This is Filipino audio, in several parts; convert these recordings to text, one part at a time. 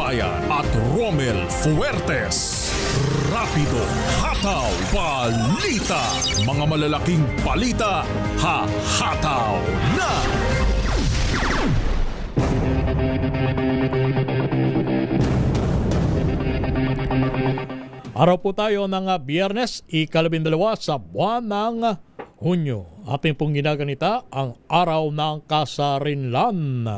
Sibayan at Romel Fuertes. Rapido, hataw, balita. Mga malalaking balita, hahataw na. Araw po tayo ng Biyernes, ika-12 sa buwan ng Hunyo. Ating pong ginaganita ang Araw ng Kasarinlan.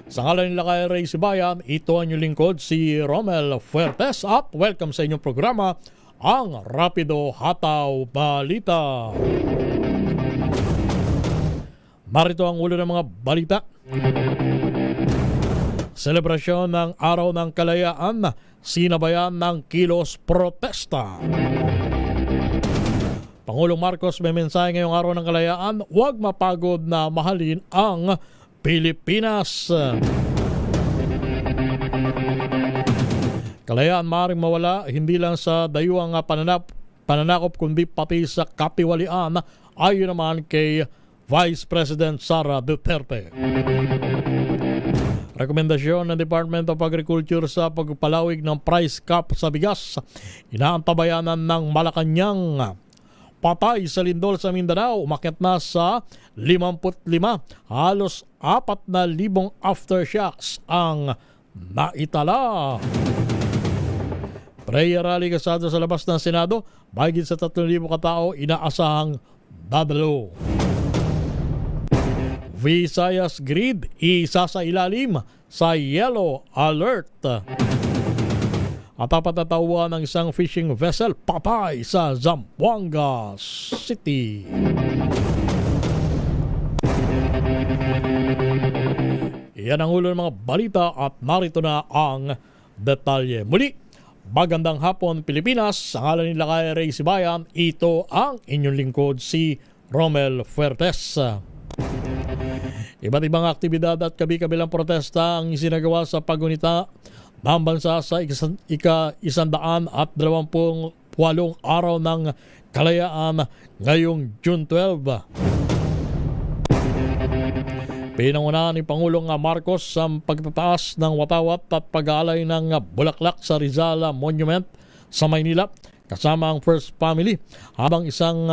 Sa ngalan nila kay Ray Sibayan, ito ang inyong lingkod si Romel Fuertes at welcome sa inyong programa, ang Rapido Hataw Balita. Narito ang ulo ng mga balita. Selebrasyon ng Araw ng Kalayaan, sinabayan ng kilos protesta. Pangulong Marcos may mensahe ngayong Araw ng Kalayaan, huwag mapagod na mahalin ang Pilipinas. Kalayaan maaaring mawala hindi lang sa dayuhang pananakop kundi pati sa katiwalian, ayon naman kay Vice President Sara Duterte. Rekomendasyon ng Department of Agriculture sa pagpalawig ng price cap sa bigas, inaantabayanan ng Malacanang. Patay sa lindol sa Mindanao, umakyat na sa 55, halos 4,000 aftershocks ang naitala. Prayer rally kasado sa labas ng Senado, mahigit sa 3,000 katao inaasahang dadalo. Visayas Grid isa sa ilalim sa yellow alert. At napatatawa ng isang fishing vessel patay sa Zamboanga City. Iyan ang ulo ng mga balita at narito na ang detalye. Muli, magandang hapon Pilipinas. Sa ngalan nila kay Ray Sibayan, ito ang inyong lingkod si Romel Fuertes. Iba't ibang aktibidad at kabi-kabilang protesta ang isinagawa sa pagunita ng bansa sa ika-128 araw ng Kalayaan ngayong June 12. Pinangunahan ni Pangulong Marcos ang pagtataas ng watawat at pag-aalay ng bulaklak sa Rizal Monument sa Maynila kasama ang First Family, habang isang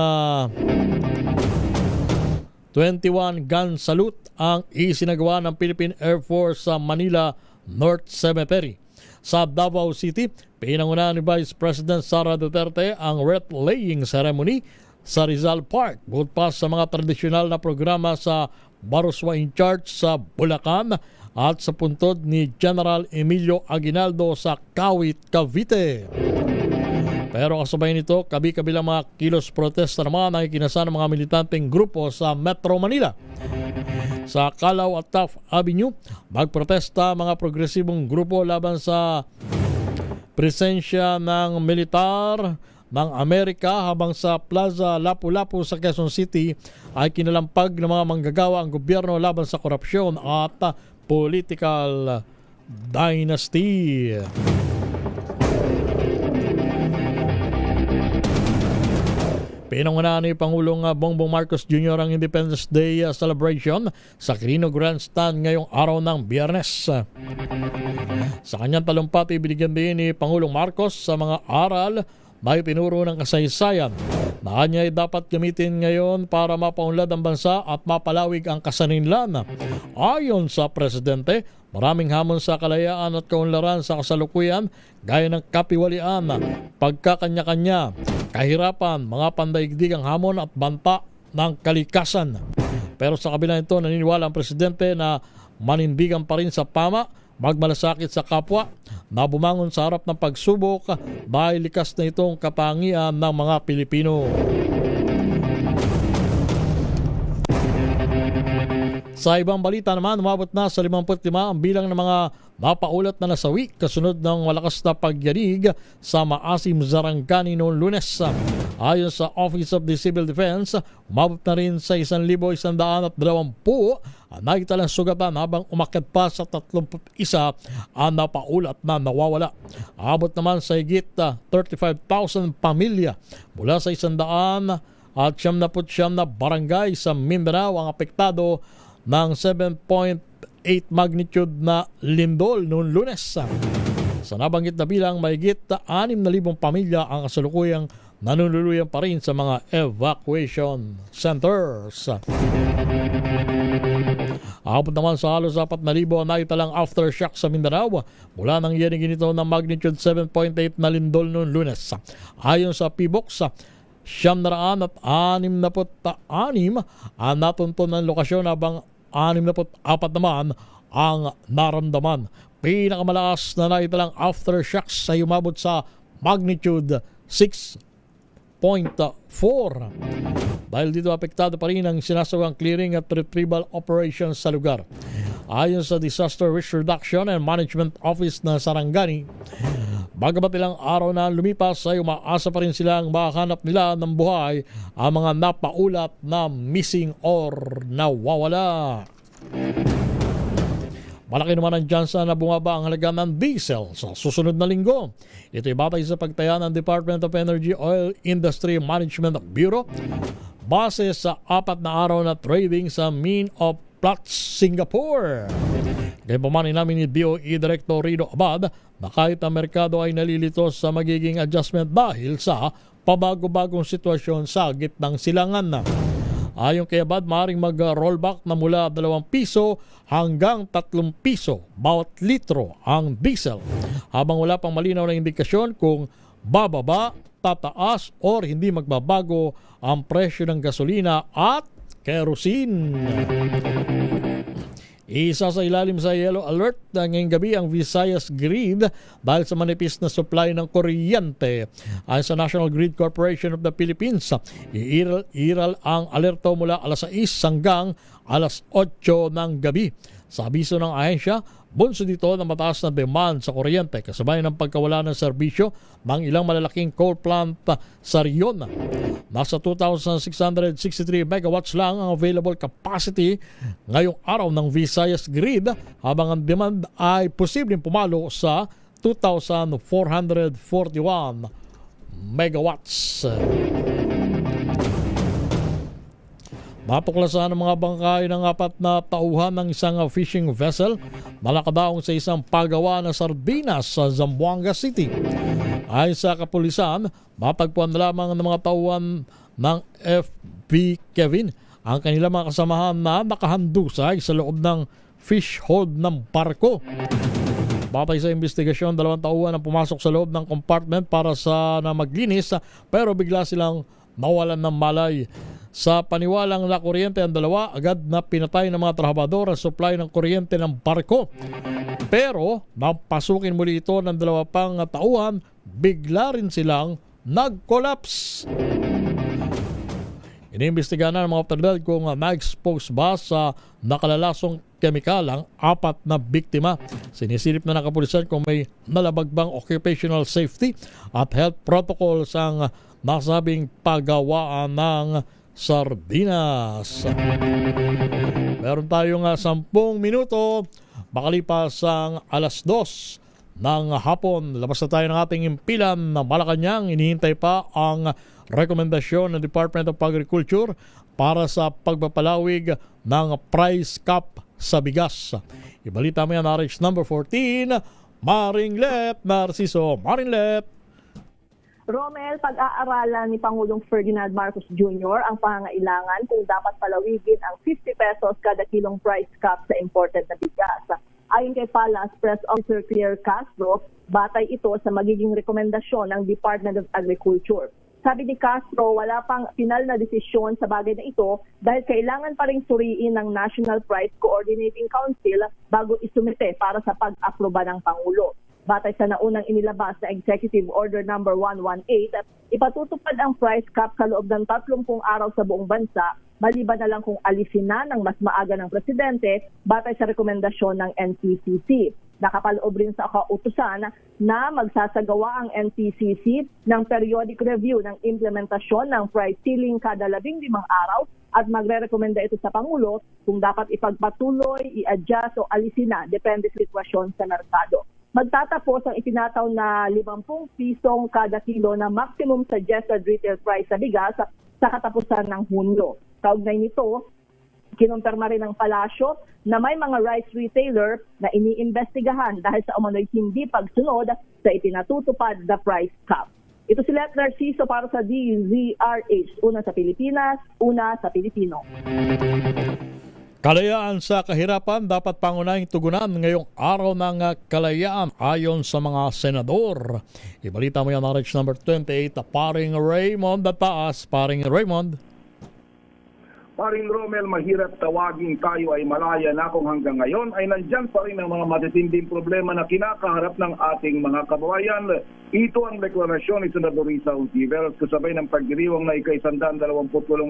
21 gun salute ang isinagawa ng Philippine Air Force sa Manila North Cemetery. Sa Davao City, pinangunahan ni Vice President Sara Duterte ang wreath-laying ceremony sa Rizal Park. Bukod pa sa mga tradisyonal na programa sa Baroswa in Charge sa Bulacan at sa puntod ni General Emilio Aguinaldo sa Kawit, Cavite. Pero kasabay nito, kabi-kabilang mga kilos protesta naman ang ikinasa ng mga militanteng grupo sa Metro Manila. Sa Calao at Taft Avenue, magprotesta mga progresibong grupo laban sa presensya ng militar ng Amerika, habang sa Plaza Lapu-Lapu sa Quezon City ay kinalampag ng mga manggagawa ang gobyerno laban sa korupsyon at political dynasty. Pinangunahan ni Pangulong Bongbong Marcos Jr. ang Independence Day celebration sa Quirino Grandstand ngayong araw ng Biyernes. Sa kanyang talumpati, binigyan din ni Pangulong Marcos sa mga aral may tinuro ng kasaysayan na kanya ay dapat gamitin ngayon para mapaunlad ang bansa at mapalawig ang kasarinlan. Ayon sa Presidente, maraming hamon sa kalayaan at kaunlaran sa kasalukuyan gaya ng kapiwalian, pagkakanya-kanya, kahirapan, mga pandaigdigang hamon at banta ng kalikasan. Pero sa kabila nito, naniniwala ang Presidente na manindigan pa rin sa tama, magmalasakit sa kapwa, na bumangon sa harap ng pagsubok dahil likas na itong katangian ng mga Pilipino. Sa ibang balita naman, umabot na sa 55 ang bilang ng mga napaulat na nasawi kasunod ng malakas na pagyanig sa Maasim, Zarangani noong Lunes. Ayon sa Office of the Civil Defense, umabot na rin sa 1,120 ang naitalang sugatan, habang umakyat pa sa 31 ang napaulat na nawawala. Abot naman sa higit 35,000 pamilya mula sa 100 at 79 na barangay sa Mindanao ang apektado ng 7.8 magnitude na lindol noong Lunes. Sa nabanggit na bilang, mahigit 6,000 pamilya ang kasalukuyang nanunuluyan pa rin sa mga evacuation centers. Abot naman sa halos 4,000 na italang aftershock sa Mindanao mula nang yanigin ito ng magnitude 7.8 na lindol noong Lunes. Ayon sa PBOX, 766 ang natunton ng lokasyon habang 64 naman ang naramdaman. Pinakamalakas na naitalang aftershocks ay umabot sa magnitude 6.4. Dahil dito apektado pa rin ang sinasawang clearing at retrieval operations sa lugar. Ayon sa Disaster Risk Reduction and Management Office na Sarangani, bagamat ilang araw na lumipas ay umaasa pa rin silang makahanap nila ng buhay ang mga napaulat na missing or nawawala. Malaki naman ang tsansa na bumaba ang halaga ng diesel sa susunod na linggo. Ito'y batay sa pagtaya ng Department of Energy Oil Industry Management Bureau base sa 4 na araw na trading sa Mean of Platts, Singapore. Gayunpaman namin ni DOE Director Rido Abad na kahit ang merkado ay nalilito sa magiging adjustment dahil sa pabago-bagong sitwasyon sa gitnang silangan. Ayon kay Abad, maaaring mag-rollback na mula 2 piso hanggang 3 piso bawat litro ang diesel, habang wala pang malinaw na indikasyon kung bababa, tataas or hindi magbabago ang presyo ng gasolina at kerosene. Isa sa ilalim sa yellow alert ngayong gabi ang Visayas Grid dahil sa manipis na supply ng kuryente. Ayon sa National Grid Corporation of the Philippines, iiral ang alerto mula alas 6 hanggang alas 8 ng gabi. Sa abiso ng ahensya, bunso dito ng mataas na demand sa kuryente kasabay ng pagkawala ng serbisyo ng ilang malalaking coal plant sa riyon. Nasa 2,663 megawatts lang ang available capacity ngayong araw ng Visayas Grid, habang ang demand ay posibleng pumalo sa 2,441 megawatts. Matuklasan ng mga bangkay ng 4 na tauhan ng isang fishing vessel na nakadaong sa isang pagawa na sardinas sa Zamboanga City. Ayon sa kapulisan, matagpuan na lamang ng mga tauhan ng FB Kevin ang kanilang mga kasamahan na nakahandusay sa loob ng fish hold ng barko. Batay sa investigasyon, 2 tauhan ang pumasok sa loob ng compartment para na maglinis pero bigla silang nawalan ng malay. Sa paniwalang na kuryente ang 2, agad na pinatay ng mga trabahador ang supply ng kuryente ng barko. Pero napasukin muli ito ng 2 pang tauhan, bigla rin silang nag-collapse. Iniimbestigahan na ng mga otoridad kung na-expose ba sa nakalalasong kemikal ang 4 na biktima. Sinisilip na ng kapulisan kung may nalabag bang occupational safety at health protocols ang nasabing paggawaan ng sardinas. Meron tayong 10 minuto makalipas ang alas 2 ng hapon. Labas na tayo ng ating impilan na Malacanang. Inihintay pa ang rekomendasyon ng Department of Agriculture para sa pagpapalawig ng price cap sa bigas. Ibalita mo yan, RH number 14, Maringlet Narciso. Maringlet. Romel, pag-aaralan ni Pangulong Ferdinand Marcos Jr. ang pangangailangan kung dapat palawigin ang 50 pesos kada kilong price cap sa imported na bigas. Ayon kay Palas Press Officer Claire Castro, batay ito sa magiging rekomendasyon ng Department of Agriculture. Sabi ni Castro, wala pang final na desisyon sa bagay na ito dahil kailangan pa rin suriin ng National Price Coordinating Council bago isumite para sa pag-aproba ng Pangulo. Batay sa naunang inilabas na Executive Order No. 118, ipatutupad ang price cap sa loob ng 30 araw sa buong bansa, maliban na lang kung alisin na ng mas maaga ng Presidente batay sa rekomendasyon ng NPCC. Nakapaloob rin sa kautusan na magsasagawa ang NPCC ng periodic review ng implementasyon ng price ceiling kada 15 araw at magre-rekomenda ito sa Pangulo kung dapat ipagpatuloy, i-adjust o alisin na depende sa sitwasyon sa merkado. Magtatapos ang itinataw na 50 pisong kada kilo na maximum suggested retail price sa bigas sa katapusan ng Hunyo. Kaugnay nito, Kinumpirma rin ng palasyo na may mga rice retailer na iniimbestigahan dahil sa umano'y hindi pagsunod sa itinatutupad na price cap. Ito si Let Narciso para sa DZRH. Una sa Pilipinas, una sa Pilipino. Kalayaan sa kahirapan dapat pangunahing tugunan ngayong araw ng kalayaan ayon sa mga senador. Ibalita mo yan RH number 28, Paring Raymond at taas. Paring Raymond. Paring Romel, mahirap tawagin tayo ay malaya na kung hanggang ngayon ay nandyan pa rin ang mga matitinding problema na kinakaharap ng ating mga kababayan. Ito ang deklarasyon ni Senador Risa Hontiveros kasabay ng pagdiriwang na ika-128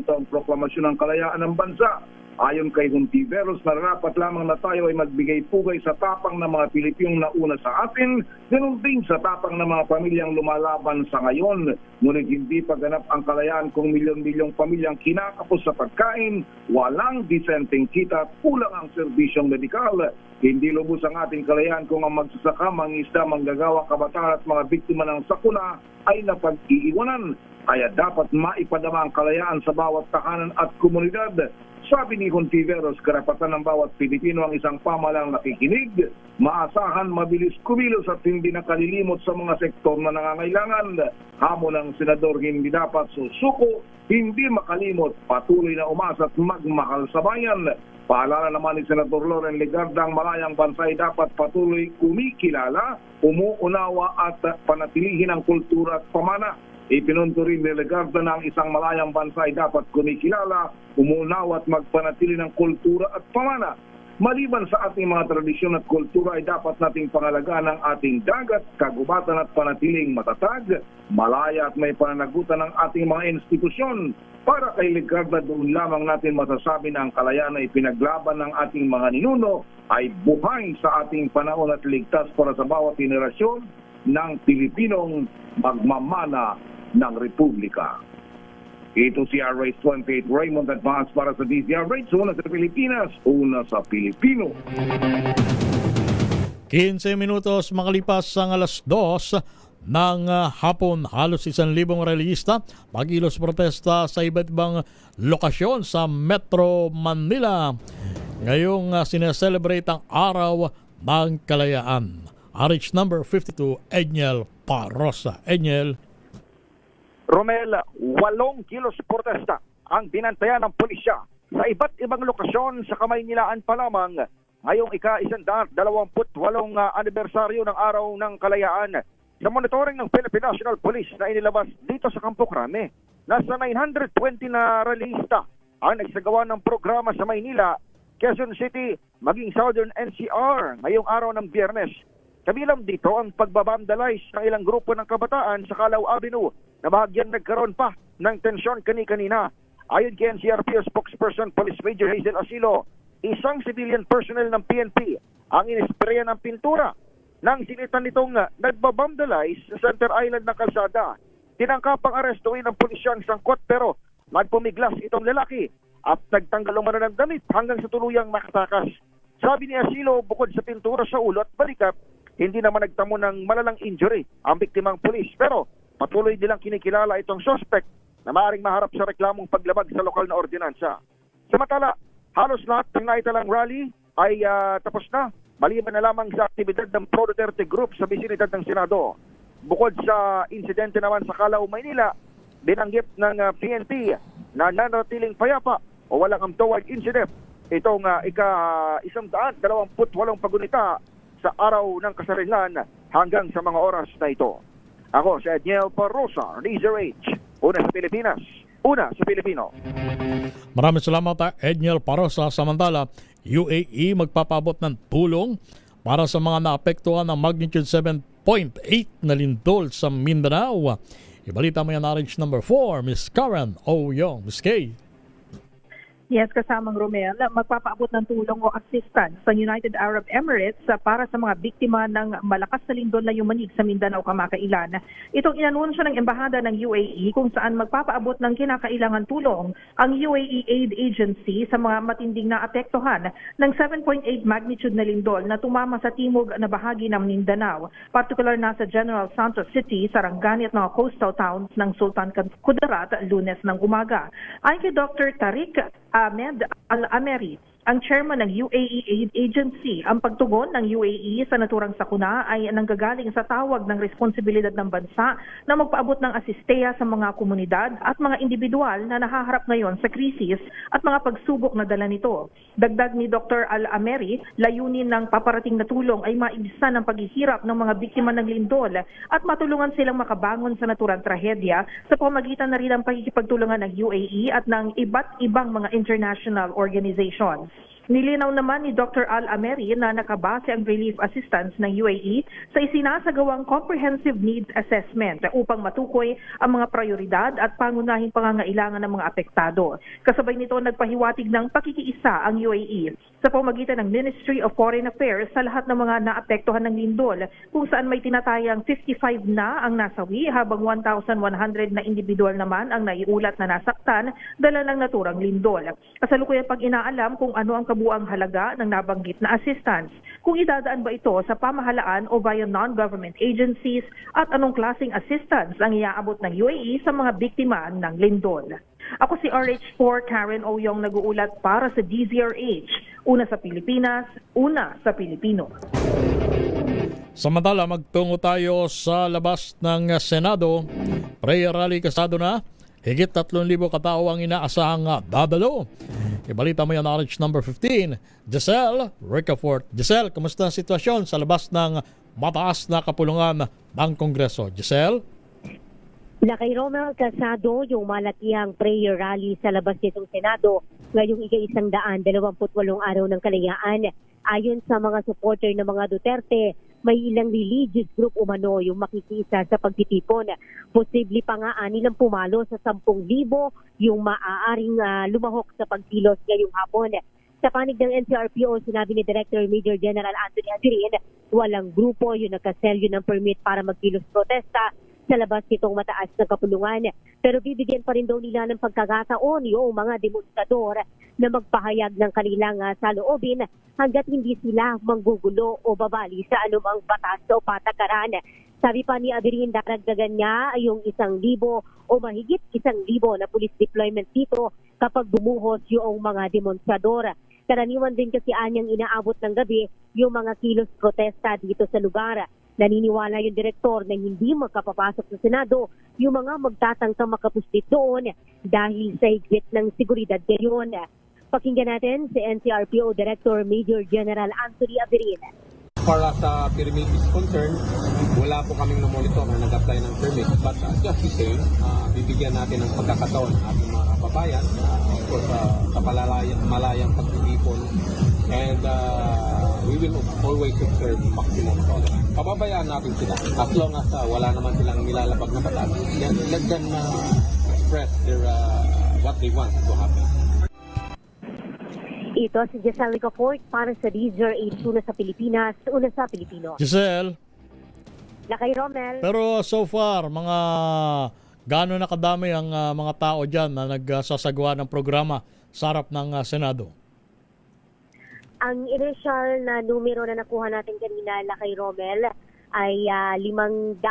taong proklamasyon ng kalayaan ng bansa. Ayon kay Hontiveros, nararapat lamang na tayo ay magbigay pugay sa tapang ng mga Pilipinong nauna sa atin, ganun din sa tapang ng mga pamilyang lumalaban sa ngayon. Ngunit hindi pa ganap ang kalayaan kung milyon-milyong pamilyang kinakapos sa pagkain, walang disenteng kita at kulang ang serbisyong medikal. Hindi lubos ang ating kalayaan kung ang magsasaka, mangisda, manggagawa, kabataan at mga biktima ng sakuna ay napag-iiwanan. Kaya dapat maipadama ang kalayaan sa bawat tahanan at komunidad. Sabi ni Hontiveros, karapatan ng bawat Pilipino ang isang pamahalang nakikinig, maasahan, mabilis kumilos at hindi nakalilimot sa mga sektor na nangangailangan. Hamon ng senador, hindi dapat susuko, hindi makalimot, patuloy na umasa at magmahal sa bayan. Paalala naman ni Senator Loren Legarda, ang malayang bansa ay dapat patuloy kumikilala, umuunawa at panatilihin ang kultura at pamana. Ipinunto rin ni Legarda na ang isang malayang bansa ay dapat kumikilala, umuunawa at magpanatili ng kultura at pamana. Maliban sa ating mga tradisyon at kultura ay dapat nating pangalagaan ang ating dagat, kagubatan at panatiling matatag, malaya at may pananagutan ng ating mga institusyon. Para kay Legarda, doon lamang natin masasabi na ang kalayaan na ipinaglaban ng ating mga ninuno ay buhay sa ating panahon at ligtas para sa bawat henerasyon ng Pilipinong magmamana ng Republika. Ito si RH28 Raymond Advance para sa DZRH, una sa Pilipinas, una sa Pilipino. 15 minutos makalipas ang alas 2 ng hapon, halos 1,000 relihista mag-ilos protesta sa iba't ibang lokasyon sa Metro Manila. Ngayong sineselebrate ang Araw ng Kalayaan. RH number 52, Edniel Parosa. Edniel. Romel, 8 kilos protesta ang binantayan ng pulisya sa iba't ibang lokasyon sa Kamaynilaan pa lamang ngayong ika-128 anibersaryo ng Araw ng Kalayaan. Sa monitoring ng Philippine National Police na inilabas dito sa Campo Crame, nasa 920 na relihista ang nagsagawa ng programa sa Maynila, Quezon City, maging Southern NCR ngayong araw ng Biyernes. Kabilang dito ang pagbabandalize ng ilang grupo ng kabataan sa Calao Avenue na bahagyang nagkaroon pa ng tensyon kani-kanina. Ayon kay NCRPO spokesperson Police Major Hazel Asilo, isang civilian personnel ng PNP ang inispreya ng pintura nang sinitan nitong nagbabandalize sa Center Island ng kalsada. Tinangkapang arestuin ng pulisya ang sangkot pero nagpumiglas itong lalaki at nagtanggal umano ng damit hanggang sa tuluyang makatakas. Sabi ni Asilo, bukod sa pintura sa ulo at balikat, hindi naman nagtamo ng malalang injury ang biktimang pulis, pero patuloy nilang kinikilala itong suspect na maaaring maharap sa reklamong paglabag sa lokal na ordinansa. Samantala, halos lahat ng naitalang rally ay tapos na, maliban na lamang sa aktibidad ng Pro Duterte Group sa bisinidad ng Senado. Bukod sa insidente naman sa Calao, Maynila, binanggit ng PNP na nanatiling payapa o walang untoward incident itong ika-128 pagunita sa araw ng kasarilan hanggang sa mga oras na ito. Ako si Edniel Parosa, DZRH, una sa Pilipinas, una sa Pilipino. Maraming salamat, Edniel Parosa. Samantala, UAE magpapaabot ng tulong para sa mga naapektuhan ng magnitude 7.8 na lindol sa Mindanao. Ibalita mo yan, RH number 4, Miss Karen Oyong. Miss Kay. Yes, kasamang Romel, magpapaabot ng tulong o assistance sa United Arab Emirates para sa mga biktima ng malakas na lindol na yumanig sa Mindanao kamakailan. Itong inanunsyo ng Embahada ng UAE kung saan magpapaabot ng kinakailangan tulong ang UAE Aid Agency sa mga matinding naapektuhan ng 7.8 magnitude na lindol na tumama sa timog na bahagi ng Mindanao, particular na sa General Santos City, Sarangani at mga coastal towns ng Sultan Kudarat Lunes ng umaga. Ayon kay Dr. Tariq Ahmed Al-Ameri, ang chairman ng UAE Aid Agency. Ang pagtugon ng UAE sa naturang sakuna ay nanggagaling sa tawag ng responsibilidad ng bansa na magpaabot ng asisteya sa mga komunidad at mga individual na nahaharap ngayon sa krisis at mga pagsubok na dala nito. Dagdag ni Dr. Al-Ameri, layunin ng paparating na tulong ay maibsan ang paghihirap ng mga biktima ng lindol at matulungan silang makabangon sa naturang trahedya sa pamagitan na rin ng pakikipagtulungan ng UAE at ng iba't ibang mga international organizations. Nilinaw naman ni Dr. Al-Ameri na nakabase ang relief assistance ng UAE sa isinasagawang comprehensive needs assessment upang matukoy ang mga prioridad at pangunahing pangangailangan ng mga apektado. Kasabay nito, nagpahiwatig ng pakikiisa ang UAE sa pamagitan ng Ministry of Foreign Affairs sa lahat ng mga naapektuhan ng lindol, kung saan may tinatayang 55 na ang nasawi habang 1,100 na individual naman ang naiulat na nasaktan dala ng naturang lindol. Kasalukuyan pag inaalam kung ano ang kabuang halaga ng nabanggit na assistance, kung idadaan ba ito sa pamahalaan o via non-government agencies at anong klaseng assistance ang iaabot ng UAE sa mga biktima ng lindol. Ako si RH4 Karen Oyong nag-uulat para sa DZRH. Una sa Pilipinas, una sa Pilipino. Samantala, magtungo tayo sa labas ng Senado. Prayer rally kasado na. Higit 3,000 katao ang inaasahang dadalo. Ibalita mo yan, RH number 15. Giselle Ricafort. Giselle, kamusta ang sitwasyon sa labas ng mataas na kapulungan ng Kongreso? Giselle? Kay Romel Casado, yung malakihang prayer rally sa labas nitong Senado ngayong ika-128 araw ng kalayaan. Ayon sa mga supporter ng mga Duterte, may ilang religious group umano yung makikisa sa pagtitipon. Posible pa nga nilang pumalo sa 10,000 yung maaaring lumahok sa pagkilos ngayong hapon. Sa panig ng NCRPO, sinabi ni Director Major General Anthony Aguirre, walang grupo yung nakaselyo ng permit para magkilos protesta sa labas nitong mataas na kapulungan. Pero bibigyan pa rin daw nila ng pagkakataon yung mga demonstrador na magpahayag ng kanilang saloobin hanggat hindi sila manggugulo o babali sa anumang batas o patakaran. Sabi pa ni Abirin, daragdagan niya yung 1,000 o mahigit 1,000 na police deployment dito kapag bumuhos yung mga demonstrador. Karaniwan din kasi anyang inaabot ng gabi yung mga kilos protesta dito sa lugar. Naniniwala yung direktor na hindi makapapasok sa Senado yung mga magtatangkang makapuslit doon dahil sa higpit ng seguridad ngayon. Pakinggan natin si NCRPO Director Major General Anthony Abirin. Para sa permit is concerned, wala po kaming na-monitor na nag-apply ng permit. But just the same, bibigyan natin ng pagkakataon ating mga kababayan, of course, sa malayang pagtitipon. And we will always observe maximum tolerance. Pababayaan natin sila. As long as wala naman silang nilalabag na batas, let them express what they want to happen. Ito si Giselle Ricafort para sa DZRH, una sa Pilipinas, una sa Pilipino. Giselle, Kay Romel. pero so far, mga gaano na kadami ang mga tao dyan na nagsasagawa ng programa sa harap ng Senado? Ang initial na numero na nakuha natin kanina kay Romel ay 500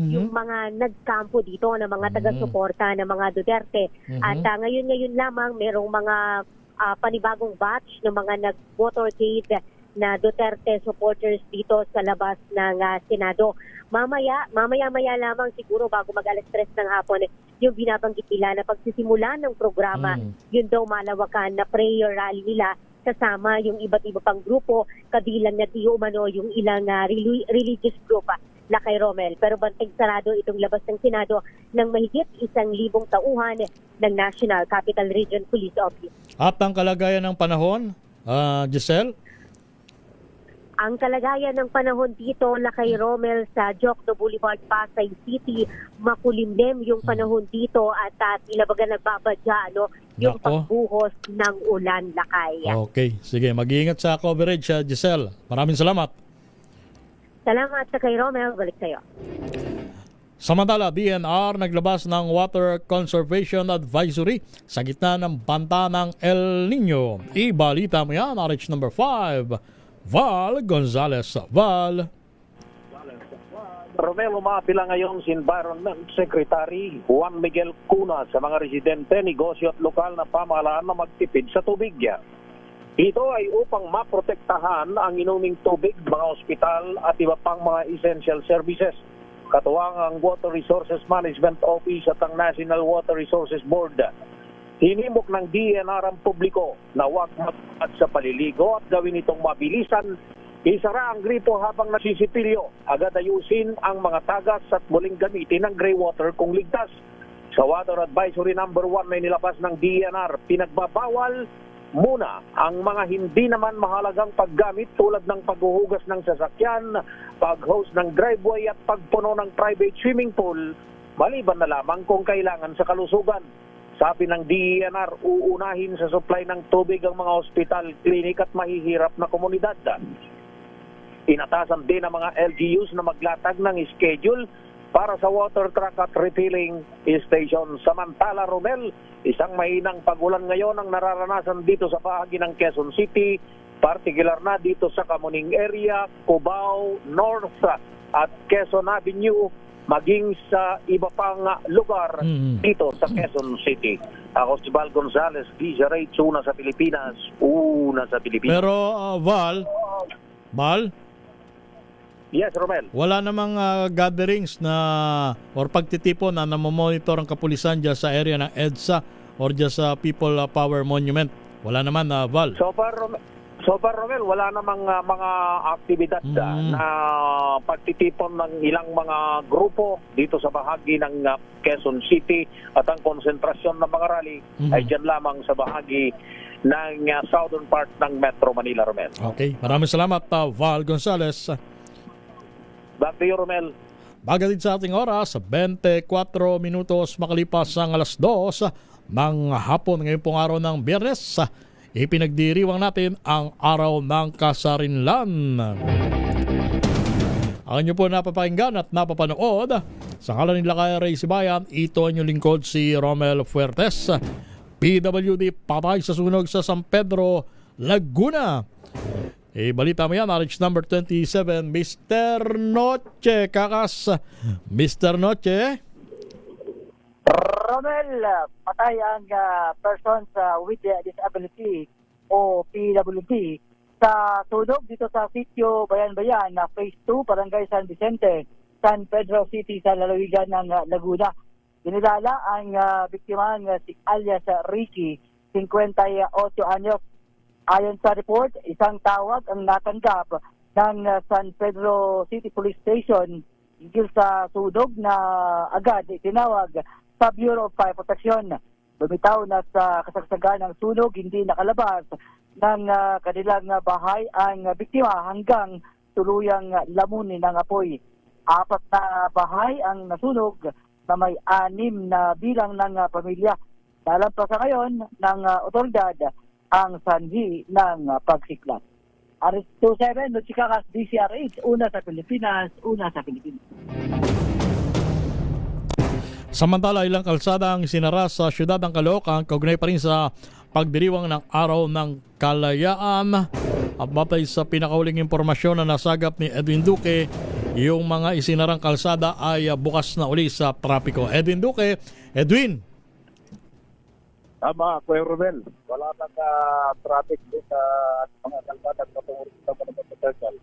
yung mga nagkampo dito na mga taga-suporta ng mga Duterte. At ngayon lamang merong mga panibagong batch ng mga nag-motorcade na Duterte supporters dito sa labas ng Senado. Mamaya lamang siguro bago mag-alas 3 ng hapon yung binabanggit nila na pagsisimula ng programa, yun daw malawakan na prayer rally nila kasama yung iba't iba pang grupo, kabilang na di umano yung ilang religious group kay Romel. Pero bantay sarado itong labas ng Senado ng mahigit 1,000 tauhan ng National Capital Region Police Office. At ang kalagayan ng panahon, Giselle? Ang kalagayan ng panahon dito kay Romel sa Jokno Boulevard, Pasay City, makulimlim yung panahon dito at tila baga nagbabadya yung pagbuhos ng ulan lakay. Okay, sige, mag-iingat sa coverage, Giselle. Maraming salamat. Salamat sa kay Romel, balik sa'yo. Samantala, DNR naglabas ng Water Conservation Advisory sa gitna ng banta ng El Nino. Ibalita mo yan, RH number 5. Val Gonzalez. Val. Romel, umapila ngayon si Environment Secretary Juan Miguel Cuna sa mga residente, negosyo at lokal na pamahalaan na magtipid sa tubig. Ito ay upang maprotektahan ang inuming tubig, mga ospital at iba pang mga essential services. Katuwang ang Water Resources Management Office at ang National Water Resources Board. Hinimok ng DENR ang publiko na huwag magpat sa paliligo at gawin itong mabilisan. Isara ang gripo habang nasisipilyo. Agad ayusin ang mga tagas at muling gamitin ang gray water kung ligtas. Sa Water Advisory number 1 na inilabas ng DENR, pinagbabawal muna ang mga hindi naman mahalagang paggamit tulad ng paghuhugas ng sasakyan, pag-host ng driveway at pagpuno ng private swimming pool, maliban na lamang kung kailangan sa kalusugan. Sabi ng DENR, uunahin sa supply ng tubig ang mga ospital, klinik at mahihirap na komunidad. Inatasan din ang mga LGUs na maglatag ng schedule para sa water truck at refilling station. Samantala, Romel, isang mahinang pagulan ngayon ang nararanasan dito sa bahagi ng Quezon City, partikular na dito sa Kamuning area, Cubao, North at Quezon Avenue, maging sa iba pang lugar dito sa Quezon City. Ako si Val Gonzales, DZRH, una sa Pilipinas, una sa Pilipinas. Pero Val? Yes, Romel. Wala namang gatherings na or pagtitipon na namomonitor ang kapulisan dyan sa area ng EDSA or dyan sa People Power Monument. Wala naman, Val. So far, Romel, wala namang mga aktibidad na pagtitipon ng ilang mga grupo dito sa bahagi ng Quezon City at ang konsentrasyon ng mga rally ay dyan lamang sa bahagi ng southern part ng Metro Manila, Romel. Okay, maraming salamat, Val Gonzales. Back to you, Romel. Bagatid sa ating oras, 24 minutos makalipas ang alas 2 ng hapon ngayon pong araw ng Biyernes. Ipinagdiriwang natin ang araw ng kasarinlan. Ang inyo po napapakinggan at napapanood sa ngalan nila kay Ray Sibayan, ito ang inyong lingkod si Romel Fuertes, PWD, patay sa sunog sa San Pedro, Laguna. Balita mo yan, RH number 27, Mr. Noche, kakas. Mr. Noche. Romel, patay ang persons with disability o PWD sa sunog dito sa sitio Bayan-Bayan na Phase 2, Barangay San Vicente, San Pedro City sa lalawigan ng Laguna. Dinilala ang biktima si alias Ricky, 58 anyos. Ayon sa report, isang tawag ang natanggap ng San Pedro City Police Station hingil sa sunog na agad itinawag sa Bureau of Fire Protection. Lumitaw na sa kasagsagan ng sunog, hindi nakalabas ng kanilang bahay ang biktima hanggang tuluyang lamunin ng apoy. 4 na bahay ang nasunog na may 6 na bilang ng pamilya. Nalampasan ngayon ng otoridad ang sanhi ng pagsiklat. RS27, Nuchikakas, DCRH, una sa Pilipinas, una sa Pilipinas. Samantala, ilang kalsada ang sinara sa siyudad ng Caloocan, kaugnay pa rin sa pagdiriwang ng Araw ng Kalayaan. At batay sa pinakauling impormasyon na nasagap ni Edwin Duque, yung mga isinarang kalsada ay bukas na uli sa trapiko. Edwin Duque, Edwin. Tama, Kuya Romel. Wala nang traffic din sa mga kalsada at patungo sa mga motorcycle.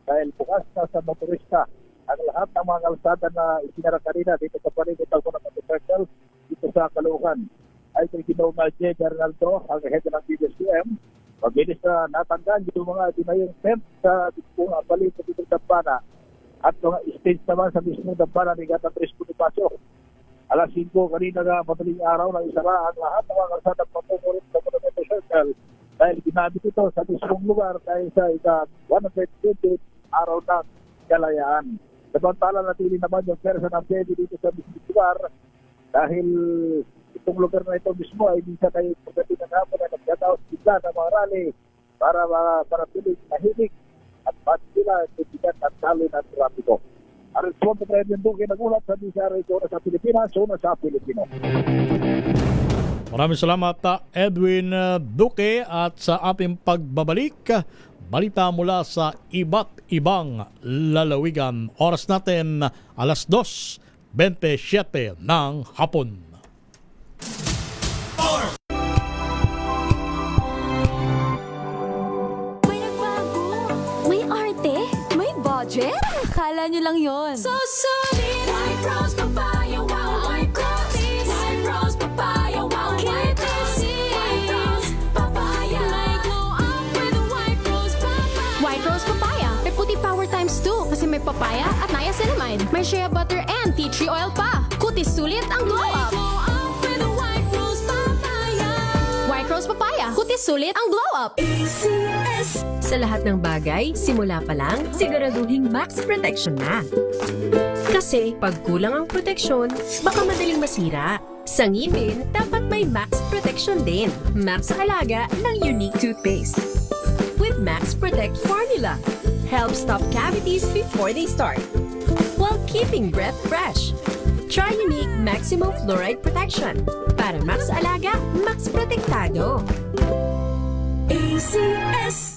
Dahil bukas na sa motorista ang lahat ng mga kalsada na isinara kanina dito sa paligid ng mga motorcycle dito sa Caloocan. Ay kung Ginoong J. Bernaldo, ang head ng DSUM, mabilis na natanggan yung mga dinayong tent sa paligid dito sa Dampana at mga stage naman sa mismong Dampana ni Gata Tres Bonifacio. Alas 5 kanina nga madaling araw na isara ang lahat ng mga kalsada patungo sa mga motorcycle dahil ginamit ito sa mismong lugar dahil sa ika-120 araw ng Kalayaan. Samantala natili naman yung persa ng pwede dito sa mismong lugar dahil itong lugar na ito mismo ay minsan ay pagdating ng hapon na nagkataos bigla ng mga rally para piling mahilig at sila kaibigan at talo ng trapiko. Ariswon po tayo yung Duque nagulat sa DCRH sa Pilipinas, una sa Pilipino. Maraming salamat Edwin Duque at sa ating pagbabalik, balita mula sa iba't ibang lalawigan. Oras natin, alas 2:27 ng hapon. May arte? May budget? Akala nyo lang yon. So solid! White Rose Papaya, wow! White Rose! White Rose Papaya, wow! White Rose! White Rose Papaya! May glow up with White Rose Papaya! White Rose Papaya! May puti power times 2 kasi may papaya at niacinamide. May shea butter and tea tree oil pa. Kutis sulit ang glow up! Glow up with White Rose Papaya! White Rose Papaya! Kutis sulit ang glow up! ACS! Sa lahat ng bagay, simula pa lang, siguraduhing max protection na. Kasi pag kulang ang proteksyon, baka madaling masira. Sa ngipin, dapat may max protection din. Max sa alaga ng unique toothpaste. With Max Protect Formula, help stop cavities before they start, while keeping breath fresh. Try unique maximum fluoride protection. Para max alaga, max protektado. ACS!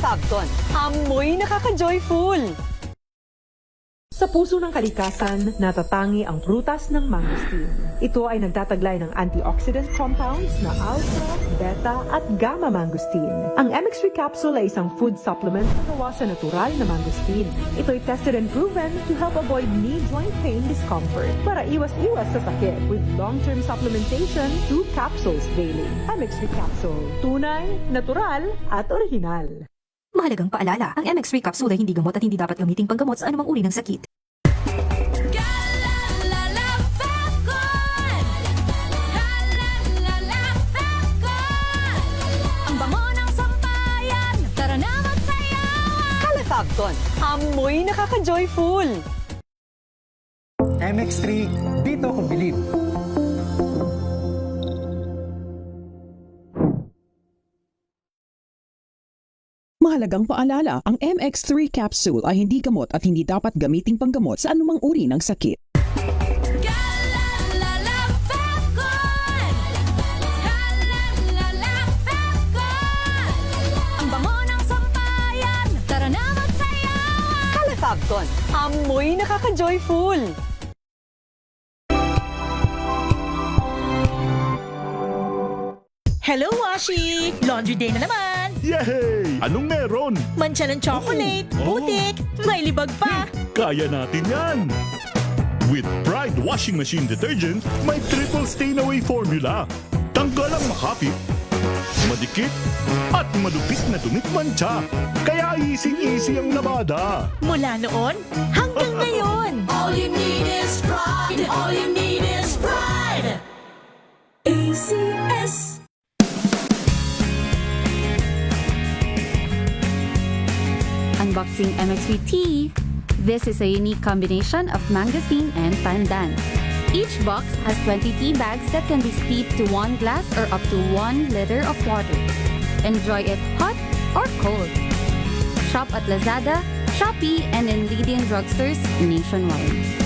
Fabcon, amoy nakaka-joyful! Sa puso ng kalikasan, natatangi ang prutas ng mangosteen. Ito ay nagtataglay ng antioxidant compounds na alpha, beta at gamma mangosteen. Ang MX3 capsule ay isang food supplement na gawa sa natural na mangosteen. Ito ay tested and proven to help avoid knee joint pain discomfort para iwas-iwas sa sakit with long-term supplementation 2 capsules daily. MX3 capsule, tunay, natural at original. Mahalagang paalala, ang MX3 capsule ay hindi gamot at hindi dapat gamiting panggamot sa anumang uri ng sakit. Ang bango ng sampayan, tara na magsayawan! Fabcon, amoy nakaka-joyful! MX3, dito ko bilib. Mahalagang paalala, ang MX3 capsule ay hindi gamot at hindi dapat gamiting panggamot sa anumang uri ng sakit. Ang bango ng sampayan, tara na magsayawan! Fabcon, amoy nakaka-joyful! Hello, Washi! Laundry day na naman! Yay! Anong meron? Mancha ng chocolate, putik, may libag pa! Kaya natin yan! With Pride Washing Machine Detergent, may triple stain-away formula. Tanggal ang makapit, madikit, at malupit na dumit mancha. Kaya easy-easy ang labada. Mula noon hanggang ngayon! All you need is pride! All you need is pride! ACS! Unboxing MX3 Tea. This is a unique combination of mangosteen and pandan. Each box has 20 tea bags that can be steeped to 1 glass or up to 1 liter of water. Enjoy it hot or cold. Shop at Lazada, Shopee, and in leading drugstores nationwide.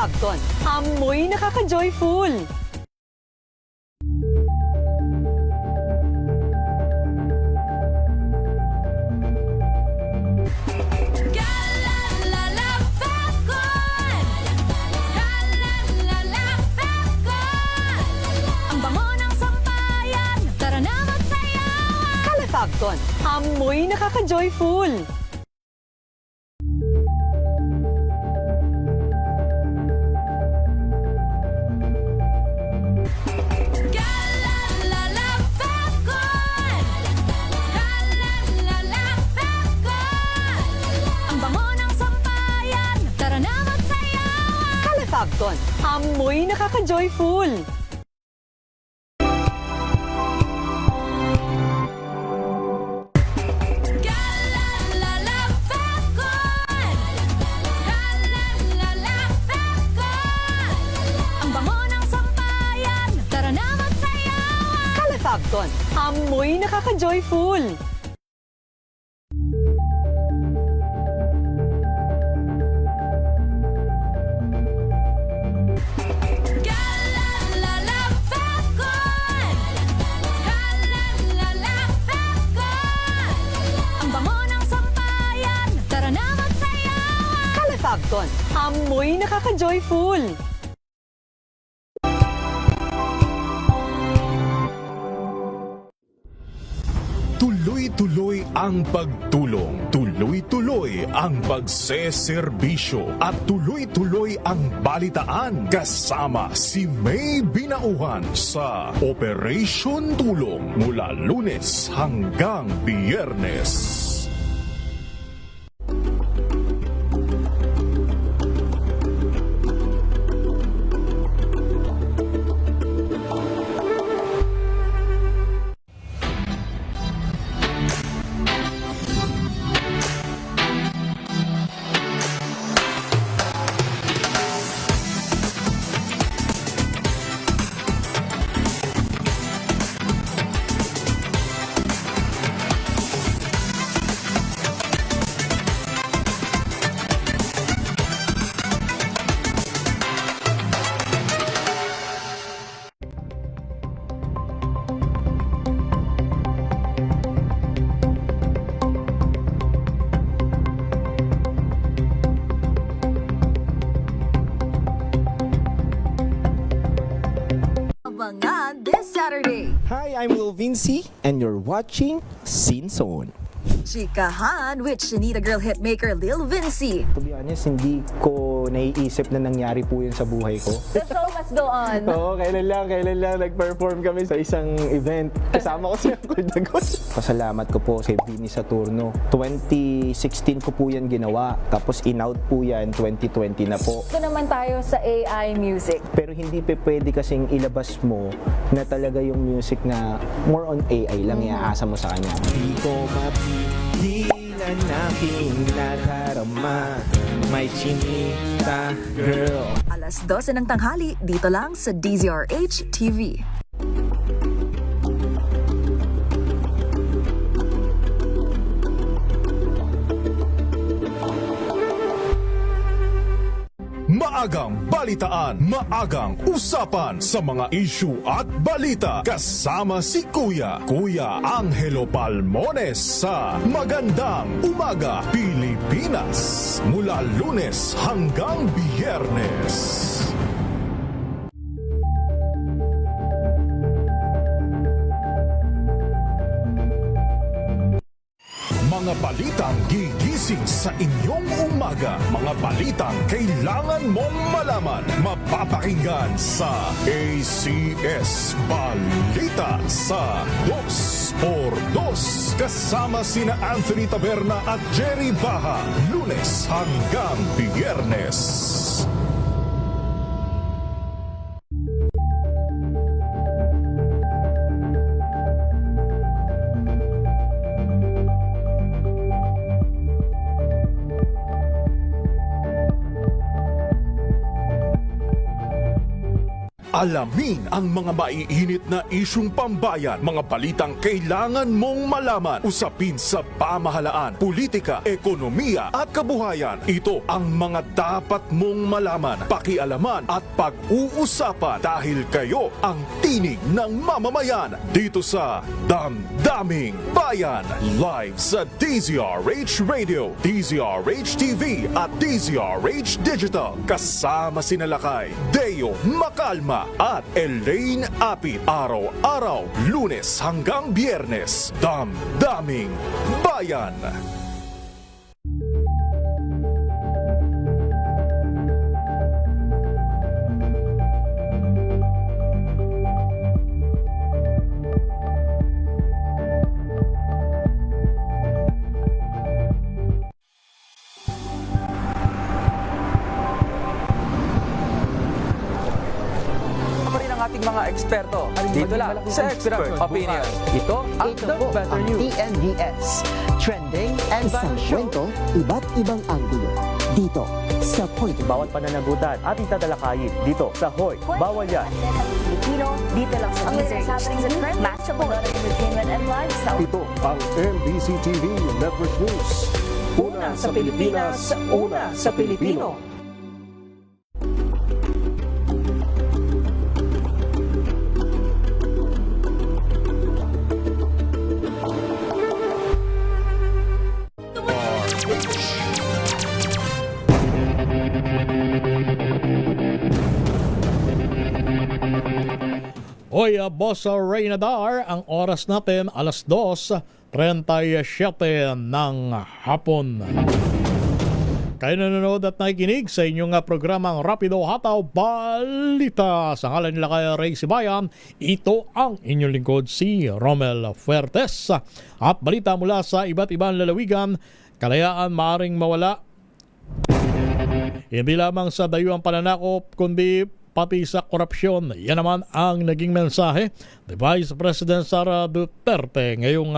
Fabcon, amoy nakaka-joyful! Ang bango ng sampayan, tara na magsayawan! Fabcon, amoy nakaka-joyful! Fabcon, amoy nakaka-joyful! Fagton, amoy nakaka-joyful. Ang bango ng sampayan, tara na magsayawan. Kala Fagton, amoy nakaka-joyful. Tuloy-tuloy ang pagtulong, tuloy-tuloy ang pagseserbisyo at tuloy-tuloy ang balitaan kasama si May Binauhan sa Operation Tulong mula Lunes hanggang Biyernes. Abangan this Saturday. Hi, I'm Will Vinci, and you're watching Scene Zone. Chikahan with Shanita Girl hitmaker Lil Vinci. To be honest, hindi ko naiisip na nangyari po yun sa buhay ko. The show must go on. Oo, kailan lang nag-perform kami sa isang event. Kasama ko si Uncle Dagos. Pasalamat ko po kay Vinny Saturno. 2016 ko po yan ginawa. Tapos in-out po yan 2020 na po. Ito naman tayo sa AI music. Pero hindi pa pwede kasing ilabas mo na talaga yung music na more on AI lang iaasa mo sa kanya. Di ko mapigilan aking nadarama, may Chinita Girl. Alas 12 ng tanghali, dito lang sa DZRH TV. Maagang balitaan, maagang usapan sa mga issue at balita kasama si Kuya Angelo Palmones sa Magandang Umaga Pilipinas mula Lunes hanggang Biyernes. Mga balitang gigising sa inyong umaga. Mga balitang kailangan mong malaman. Mapapakinggan sa ACS Balita sa 2x2 kasama sina Anthony Taberna at Jerry Baha. Lunes hanggang Biyernes. Alamin ang mga maiinit na isyung pambayan, mga balitang kailangan mong malaman, usapin sa pamahalaan, politika, ekonomiya at kabuhayan. Ito ang mga dapat mong malaman, pakialaman at pag-uusapan dahil kayo ang tinig ng mamamayan dito sa Damdaming Bayan. Live sa DZRH Radio, DZRH TV at DZRH Digital. Kasama sina Lakay, Deo Macalma at Elaine Apit. Araw-araw, Lunes hanggang Biyernes. Damdaming Bayan. ating mga eksperto. Dito lang sa Expert Opinion. Ito ang The Better News. TNVS. Trending and Isang kwento, iba't ibang anggulo. Dito sa Hoy. Bawat pananagutan ating tatalakayin dito sa Hoy. Bawal yan. Pilipino, dito lang sa DZRH. Matchable entertainment and lifestyle. Ito ang MBC TV Network News. Una sa Pilipinas, una sa Pilipino. Hoy, Boss Reynadar, ang oras natin alas 2:37 ng hapon. Kayo nanonood at nakikinig sa inyong programang Rapido Hataw Balita. Sa ngalan nila kay Ray Sibayan, ito ang inyong lingkod si Romel Fuertes. At balita mula sa iba't ibang lalawigan, kalayaan maaring mawala. Hindi lamang sa dayuang pananakop, kundi pati sa korupsyon. Yan naman ang naging mensahe ni Vice President Sara Duterte ngayong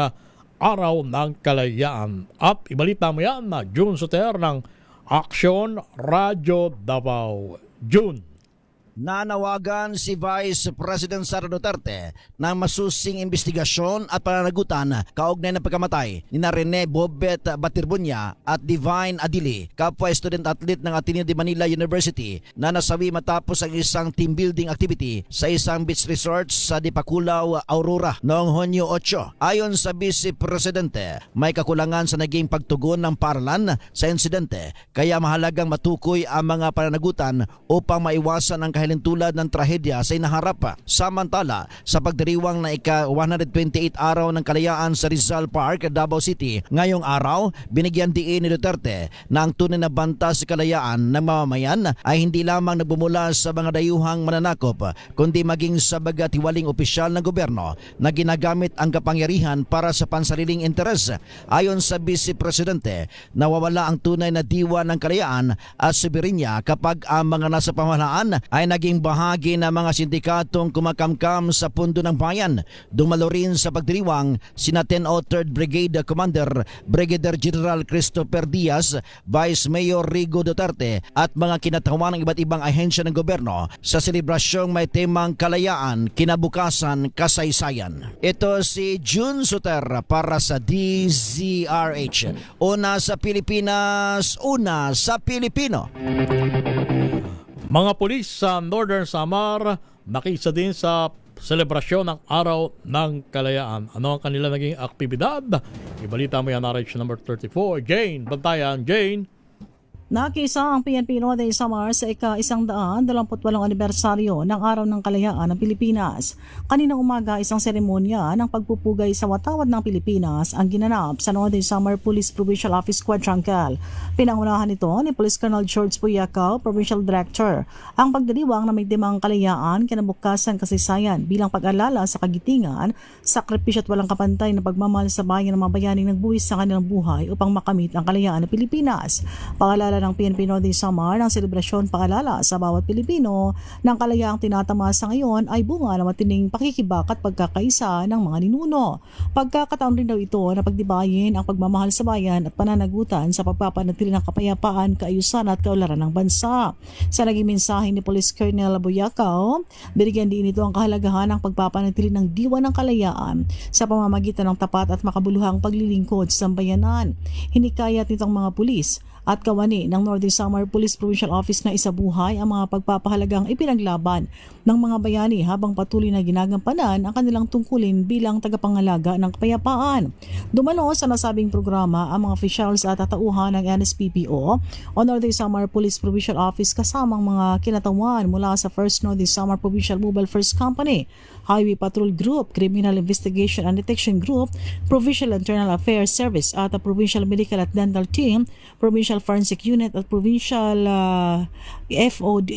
araw ng kalayaan. At ibalita mo yan na June Soter ng Aksyon Radyo Davao. June. Nanawagan si Vice President Sara Duterte ng masusing investigasyon at pananagutan kaugnay ng pagkamatay ni Rene Bobet Batirbunya at Divine Adili, kapwa student athlete ng Ateneo de Manila University, na nasawi matapos ang isang team building activity sa isang beach resort sa Dipakulaw, Aurora noong Hunyo 8. Ayon sa Vice Presidente, may kakulangan sa naging pagtugon ng paaralan sa insidente, kaya mahalagang matukoy ang mga pananagutan upang maiwasan ang tulad ng trahedya sa inaharap. Samantala, sa pagdiriwang na ika-128 araw ng kalayaan sa Rizal Park, Davao City, ngayong araw, binigyan diin ni Duterte na ang tunay na banta sa kalayaan ng mamamayan ay hindi lamang nagbumula sa mga dayuhang mananakop, kundi maging sa bagatiwaling opisyal ng gobyerno na ginagamit ang kapangyarihan para sa pansariling interes. Ayon sa Vice Presidente, nawawala ang tunay na diwa ng kalayaan at soberenya kapag ang mga nasa pamahalaan ay naging bahagi ng mga sindikatong kumakamkam sa pundo ng bayan. Dumalo rin sa pagdiriwang sina 1003rd Brigade Commander Brigadier General Christopher Diaz, Vice Mayor Rigo Duterte at mga kinatawan ng iba't ibang ahensya ng gobyerno sa selebrasyong may temang kalayaan, kinabukasan, kasaysayan. Ito si June Soter para sa DZRH. Una sa Pilipinas, una sa Pilipino. Mga pulis sa Northern Samar nakisa din sa selebrasyon ng Araw ng Kalayaan. Ano ang kanila naging aktibidad? Ibalita mo yan, RH number 34. Jane Bantayan. Jane. Nakisa ang PNP Northern Samar sa ika-128 anibersaryo ng Araw ng Kalayaan ng Pilipinas. Kaninang umaga, isang seremonya ng pagpupugay sa watawad ng Pilipinas ang ginanap sa Northern Samar Police Provincial Office Quadrangle. Pinangunahan ito ni Police Colonel George Puyakaw, Provincial Director. Ang pagdiriwang na may temang kalayaan, kinabukasan, kasaysayan bilang pag-alala sa kagitingan, sakripisyo at walang kapantay na pagmamahal sa bayan ng mga bayaning nagbuwis sa kanilang buhay upang makamit ang kalayaan ng Pilipinas. Paalala ng PNP Northern Samar ng selebrasyon paalala sa bawat Pilipino ng kalayaang tinatamasa ngayon ay bunga ng matinding pakikibak at pagkakaisa ng mga ninuno. Pagkakataon rin daw ito na pagdibayin ang pagmamahal sa bayan at pananagutan sa pagpapanatili ng kapayapaan, kaayusan at kaunlaran ng bansa. Sa naging mensahe ni Police Colonel Buyakaw, binigyan din ito ang kahalagahan ng pagpapanatili ng diwa ng kalayaan sa pamamagitan ng tapat at makabuluhang paglilingkod sa sambayanan. Hinikayat nitong mga pulis at kawani ng Northern Samar Police Provincial Office na isabuhay ang mga pagpapahalagang ipinaglaban ng mga bayani habang patuloy na ginagampanan ang kanilang tungkulin bilang tagapangalaga ng kapayapaan. Dumalo sa nasabing programa ang mga officials at tatauhan ng NSPPO o Northern Samar Police Provincial Office kasamang mga kinatawan mula sa 1st Northern Samar Provincial Mobile First Company, Highway Patrol Group, Criminal Investigation and Detection Group, Provincial Internal Affairs Service at a Provincial Medical at Dental Team, Provincial Forensic Unit at Provincial FOD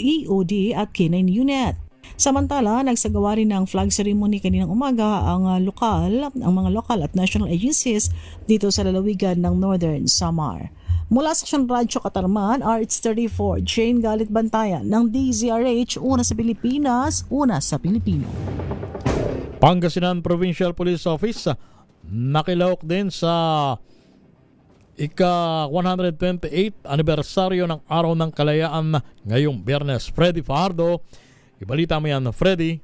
at K9 Unit. Samantala, nagsagawa rin ng flag ceremony kaninang umaga ang mga lokal at national agencies dito sa lalawigan ng Northern Samar. Mula sa Aksyon Radyo Katarman, RH34, Jane Galit Bantayan ng DZRH, una sa Pilipinas, una sa Pilipino. Pangasinan Provincial Police Office nakilahok din sa ika-128 anibersaryo ng Araw ng Kalayaan ngayong Biyernes. Freddy Fajardo, ibalita mo yan, Freddy.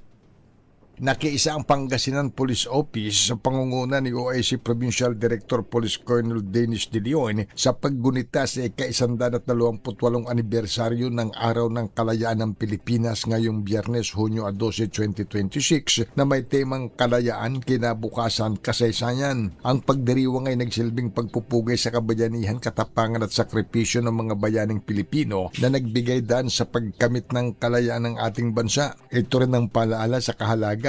Nakiisa ang Pangasinan Police Office sa pangunguna ni OIC Provincial Director Police Colonel Dennis De Leon sa paggunita sa ika-128 anibersaryo ng Araw ng Kalayaan ng Pilipinas ngayong Biyernes, Hunyo 12, 2026 na may temang kalayaan, kinabukasan, kasaysayan. Ang pagdiriwang ay nagsilbing pagpupugay sa kabayanihan, katapangan at sakripisyo ng mga bayaning Pilipino na nagbigay daan sa pagkamit ng kalayaan ng ating bansa. Ito rin ang palaala sa kahalagan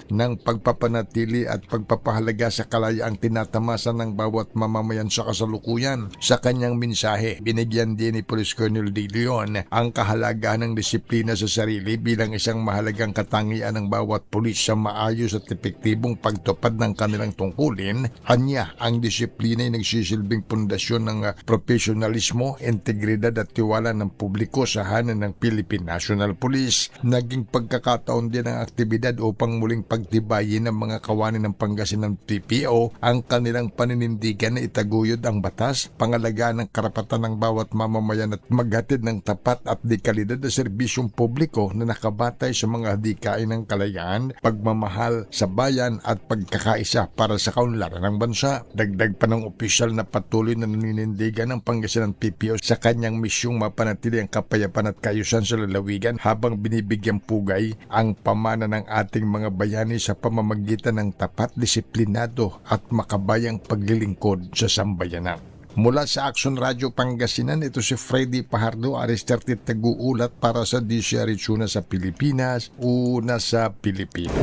ng pagpapanatili at pagpapahalaga sa kalayaang tinatamasa ng bawat mamamayan sa kasalukuyan. Sa kanyang mensahe, binigyan din ni Police Colonel De Leon ang kahalagahan ng disiplina sa sarili bilang isang mahalagang katangian ng bawat pulis sa maayos at epektibong pagtupad ng kanilang tungkulin. Anya, ang disiplina ay nagsisilbing pundasyon ng profesionalismo, integridad at tiwala ng publiko sa hanan ng Philippine National Police. Naging pagkakataon din ang aktibidad upang muling pagtibayin ng mga kawani ng Pangasinan PPO ang kanilang paninindigan na itaguyod ang batas, pangalagaan ng karapatan ng bawat mamamayan at maghatid ng tapat at dekalidad na serbisyong publiko na nakabatay sa mga hadikain ng kalayaan, pagmamahal sa bayan at pagkakaisa para sa kaunlaran ng bansa. Dagdag pa ng opisyal na patuloy na naninindigan ng Pangasinan PPO sa kanyang misyong mapanatili ang kapayapaan at kaayusan sa lalawigan habang binibigyang pugay ang pamana ng ating mga bayani sa pamamagitan ng tapat, disiplinado at makabayang paglilingkod sa sambayanan. Mula sa Action Radio Pangasinan, ito si Freddy Fajardo, Aristarte Taguulat para sa DCRH Una sa Pilipinas, Una sa Pilipinas.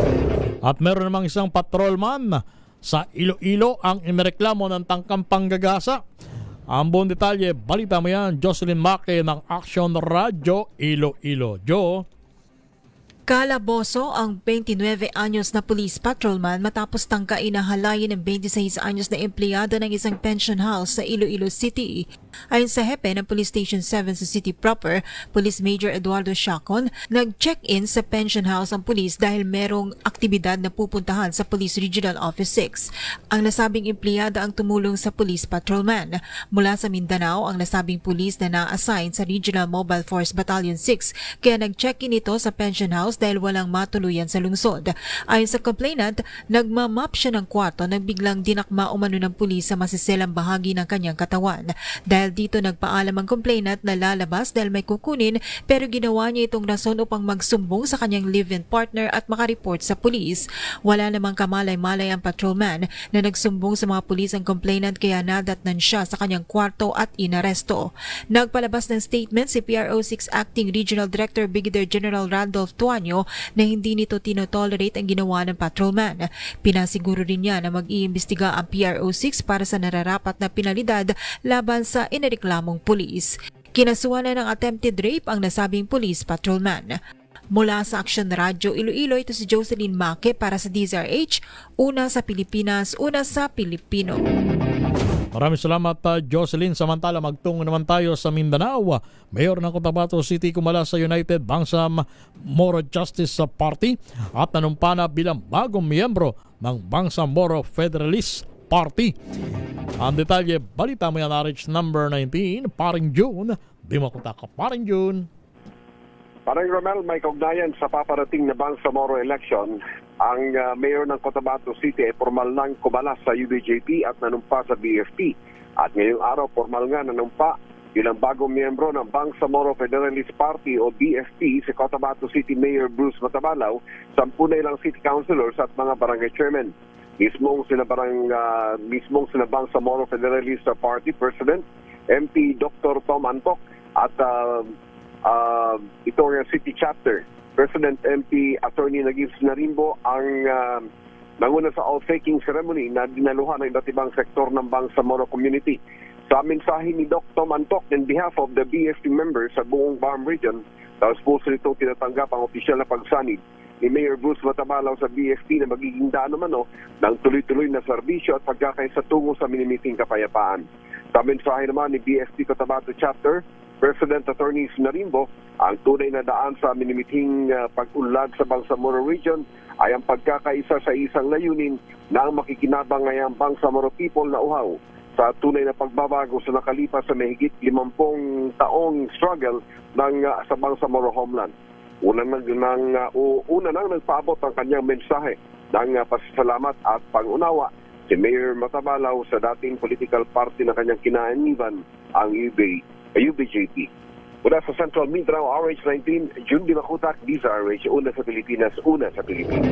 At meron namang isang patrolman sa Iloilo ang inireklamo ng tangkang panggagasa. Ang buong detalye, balita mo yan, Jocelyn Maque ng Action Radio Iloilo. Jo. Kalaboso ang 29 anyos na police patrolman matapos tangkain na halayin ng 26 anyos na empleyado ng isang pension house sa Iloilo City. Ayon sa hepe ng Police Station 7 sa City Proper, Police Major Eduardo Chacon, nag-check-in sa pension house ang pulis dahil merong aktibidad na pupuntahan sa Police Regional Office 6. Ang nasabing empleyado ang tumulong sa police patrolman. Mula sa Mindanao, ang nasabing pulis na na-assign sa Regional Mobile Force Battalion 6 kaya nag-check-in ito sa pension house dahil walang matuluyan sa lungsod. Ayon sa complainant, nagmamap siya ng kwarto nang biglang dinakma umano ng pulis sa masiselang bahagi ng kanyang katawan. Dahil dito nagpaalam ang complainant na lalabas dahil may kukunin pero ginawa niya itong rason upang magsumbong sa kanyang live-in partner at makareport sa pulis. Wala namang kamalay-malay ang patrolman na nagsumbong sa mga pulis ang complainant kaya nadatnan siya sa kanyang kwarto at inaresto. Nagpalabas ng statement si PRO6 Acting Regional Director Brigadier General Randolph Tuanyo na hindi nito tinotolerate ang ginawa ng patrolman. Pinasiguro rin niya na mag-iimbestiga ang PRO6 para sa nararapat na penalidad laban sa inireklamong pulis. Kinasuhan na ng attempted rape ang nasabing police patrolman. Mula sa Action Radio Iloilo, ito si Jocelyn Maque para sa DZRH, Una sa Pilipinas, Una sa Pilipino. Maraming salamat, Jocelyn. Samantala, magtungo naman tayo sa Mindanao. Mayor ng Cotabato City kumala sa United Bangsamoro Justice Party at nanumpana bilang bagong miyembro ng Bangsamoro Federalist Party. Ang detalye, balita mo yan, RH number 19, Paring June. Di mo kuta ka, Paring June. Paring Romel, may kaugnayan sa paparating na Bangsamoro election. Ang mayor ng Cotabato City ay formal nang kumala sa UBJP at nanumpa sa BFP. At ngayong araw, formal nga nanumpa bilang bagong miyembro ng Bangsamoro Federalist Party o BFP si Cotabato City Mayor Bruce Matabalaw, 10 na ilang city councilors at mga barangay chairman. Mismong sina Bangsamoro Federalist Party President MP Dr. Tom Antok at itong City Chapter President MP Attorney Nagib Narimbo ang nanguna sa all-faking ceremony na dinaluhan ng iba't ibang sektor ng Bangsamoro community. Sa mensahe ni Dr. Tom Antok in behalf of the BFP members sa buong BARM region, tapos po nitong tinatanggap ang opisyal na pagsanib ni Mayor Bruce Matabalaw sa BFP na magiging daan naman ng tuloy-tuloy na serbisyo at pagkakaisa tungo sa minimiting kapayapaan. Sa mensahe naman ni BFP Cotabato Chapter President Attorney Narimbo, ang tunay na daan sa minimiting pag-unlad sa Bangsamoro region ay ang pagkakaisa sa isang layunin na ang makikinabang ngayang Bangsamoro people na uhaw sa tunay na pagbabago sa nakalipas sa mahigit 50 taong struggle ng sa Bangsamoro Homeland. Una nang nagpaabot ang kanyang mensahe ng pasasalamat at pangunawa si Mayor Matabalaw sa dating political party na kanyang kinaaniban, ang UBJP. Mula sa Central Mindanao, RH19, June Dimakutak, DZRH, una sa Pilipinas, una sa Pilipinas.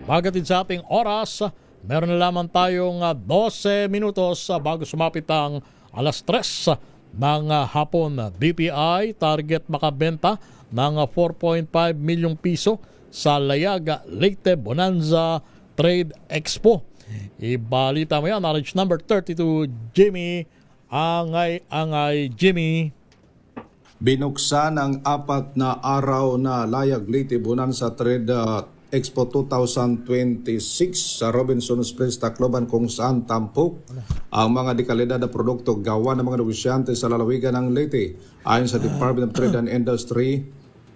Pagdating sa ating oras, meron na lamang tayong 12 minutos bago sumapit ang alas 3 ng hapon. BPI target makabenta ng 4.5 milyong piso sa Layag Leyte Bonanza Trade Expo. Ibalita mo yan, RH number 32, Jimmy Angay Jimmy. Binuksan ang 4 na araw na Layag Leyte Bonanza Trade Expo 2026 sa Robinson's Place, Tacloban, kung saan tampok ang mga dekalidad na produkto gawa ng mga negosyante sa lalawigan ng Leyte. Ayon sa Department of Trade and Industry,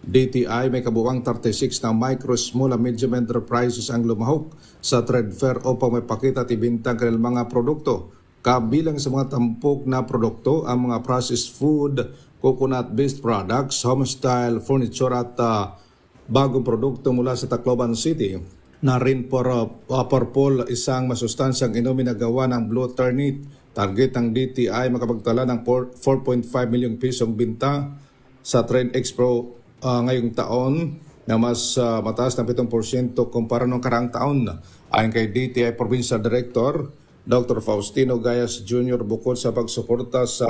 DTI, may kabuwang 36 na micro, small and medium enterprises ang lumahok sa trade fair upang may pakita at ibintang kanilang mga produkto. Kabilang sa mga tampok na produkto ang mga processed food, coconut-based products, home-style furniture at bagong produkto mula sa Tacloban City. Na rin purple, isang masustansyang inumin na gawa ng blue ternit. Target ng DTI makapagtala ng 4.5 milyong pisong binta sa Trade Expo ngayong taon na mas mataas ng 7% kumpara noong karaang taon. Ayon kay DTI Provincial Director Dr. Faustino Gayas Jr., bukod sa pagsuporta sa